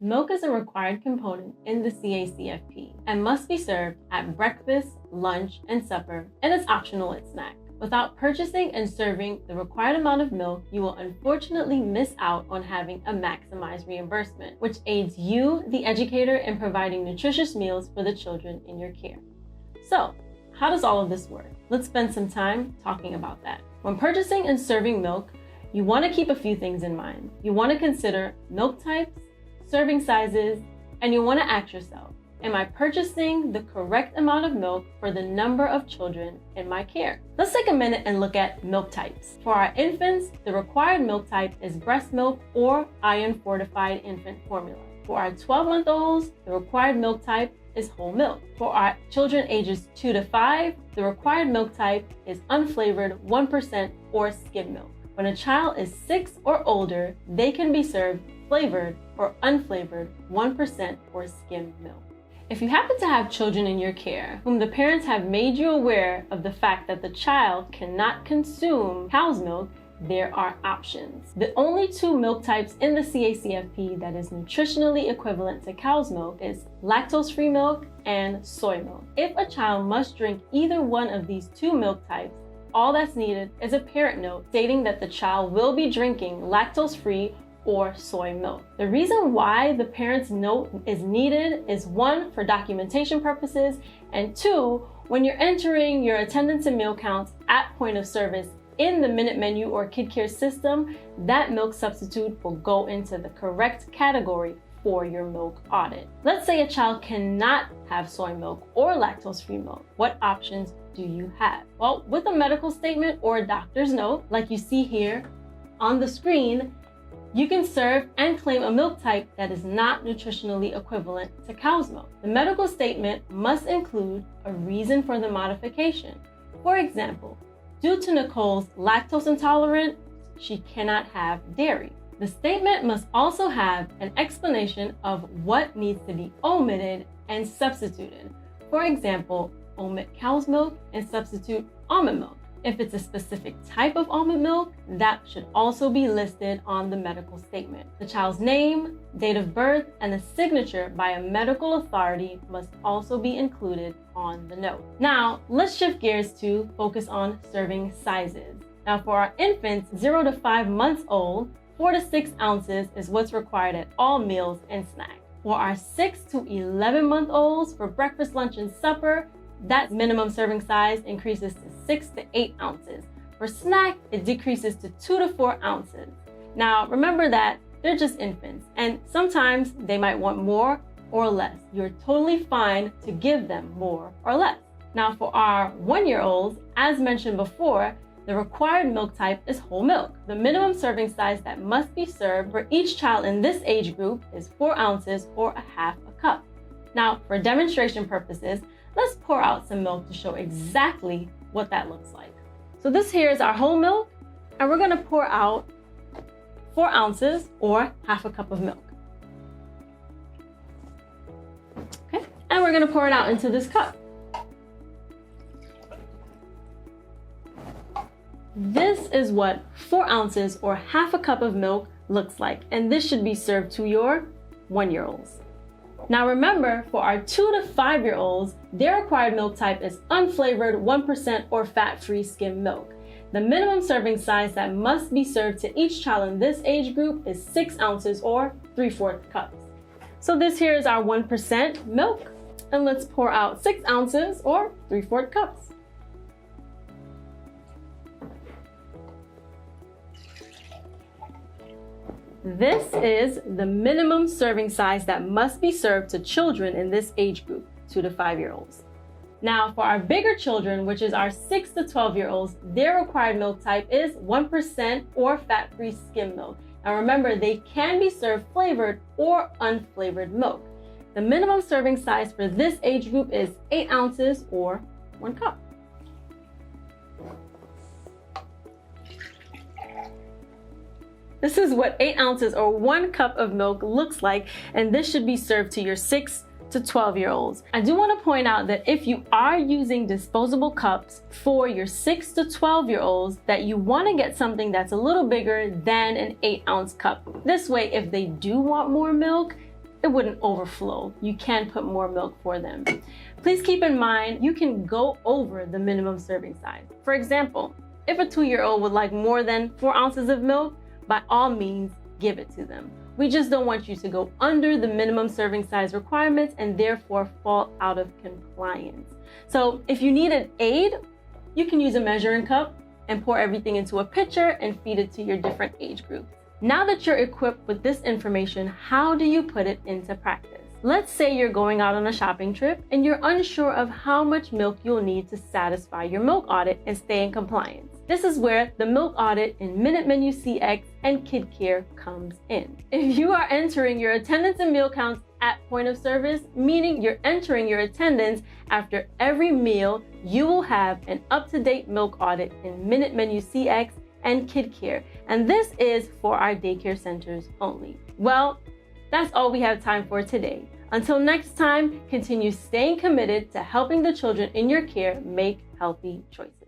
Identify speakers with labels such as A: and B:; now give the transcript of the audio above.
A: Milk is a required component in the CACFP and must be served at breakfast, lunch, and supper, and is optional at snack. Without purchasing and serving the required amount of milk, you will unfortunately miss out on having a maximized reimbursement, which aids you, the educator, in providing nutritious meals for the children in your care. So, how does all of this work? Let's spend some time talking about that. When purchasing and serving milk, you want to keep a few things in mind. You want to consider milk types, serving sizes, and you want to ask yourself, am I purchasing the correct amount of milk for the number of children in my care? Let's take a minute and look at milk types. For our infants, the required milk type is breast milk or iron-fortified infant formula. For our 12-month-olds, the required milk type is whole milk. For our children ages 2 to 5, the required milk type is unflavored 1% or skim milk. When a child is 6 or older, they can be served flavored or unflavored 1% or skim milk. If you happen to have children in your care whom the parents have made you aware of the fact that the child cannot consume cow's milk, there are options. The only two milk types in the CACFP that is nutritionally equivalent to cow's milk is lactose-free milk and soy milk. If a child must drink either one of these two milk types, all that's needed is a parent note stating that the child will be drinking lactose-free or soy milk. The reason why the parent's note is needed is 1, for documentation purposes, and 2, when you're entering your attendance and meal counts at point of service in the Minute Menu or Kid Care system, that milk substitute will go into the correct category for your milk audit. Let's say a child cannot have soy milk or lactose-free milk. What options do you have? Well, with a medical statement or a doctor's note, like you see here on the screen, you can serve and claim a milk type that is not nutritionally equivalent to cow's milk. The medical statement must include a reason for the modification. For example, due to Nicole's lactose intolerance, she cannot have dairy. The statement must also have an explanation of what needs to be omitted and substituted. For example, omit cow's milk and substitute almond milk. If it's a specific type of almond milk, that should also be listed on the medical statement. The child's name, date of birth, and a signature by a medical authority must also be included on the note. Now, let's shift gears to focus on serving sizes. Now, for our infants 0 to 5 months old, 4 to 6 ounces is what's required at all meals and snacks. For our 6 to 11 month olds, for breakfast, lunch, and supper, that minimum serving size increases to 6 to 8 ounces. For snack, it decreases to 2 to 4 ounces. Now, remember that they're just infants, and sometimes they might want more or less. You're totally fine to give them more or less. Now, for our 1-year-olds, as mentioned before, the required milk type is whole milk. The minimum serving size that must be served for each child in this age group is 4 ounces or a half a cup. Now, for demonstration purposes, let's pour out some milk to show exactly what that looks like. So this here is our whole milk, and we're gonna pour out 4 ounces or half a cup of milk. Okay, and we're gonna pour it out into this cup. This is what 4 ounces or half a cup of milk looks like, and this should be served to your 1-year-olds. Now remember, for our 2 to 5-year-olds, their required milk type is unflavored 1% or fat-free skim milk. The minimum serving size that must be served to each child in this age group is 6 ounces or 3/4 cups. So this here is our 1% milk, and let's pour out 6 ounces or 3/4 cups. This is the minimum serving size that must be served to children in this age group, 2 to 5-year-olds. Now, for our bigger children, which is our 6 to 12-year-olds, their required milk type is 1% or fat-free skim milk. Now remember, they can be served flavored or unflavored milk. The minimum serving size for this age group is 8 ounces or 1 cup. This is what 8 ounces or 1 cup of milk looks like, and this should be served to your 6 to 12-year-olds. I do want to point out that if you are using disposable cups for your 6 to 12-year-olds, that you want to get something that's a little bigger than an 8-ounce cup. This way, if they do want more milk, it wouldn't overflow. You can put more milk for them. Please keep in mind, you can go over the minimum serving size. For example, if a 2-year-old would like more than 4 ounces of milk, by all means, give it to them. We just don't want you to go under the minimum serving size requirements and therefore fall out of compliance. So if you need an aid, you can use a measuring cup and pour everything into a pitcher and feed it to your different age groups. Now that you're equipped with this information, how do you put it into practice? Let's say you're going out on a shopping trip and you're unsure of how much milk you'll need to satisfy your milk audit and stay in compliance. This is where the milk audit in Minute Menu CX and Kid Care comes in. If you are entering your attendance and meal counts at point of service, meaning you're entering your attendance after every meal, you will have an up-to-date milk audit in Minute Menu CX and Kid Care. And this is for our daycare centers only. Well, that's all we have time for today. Until next time, continue staying committed to helping the children in your care make healthy choices.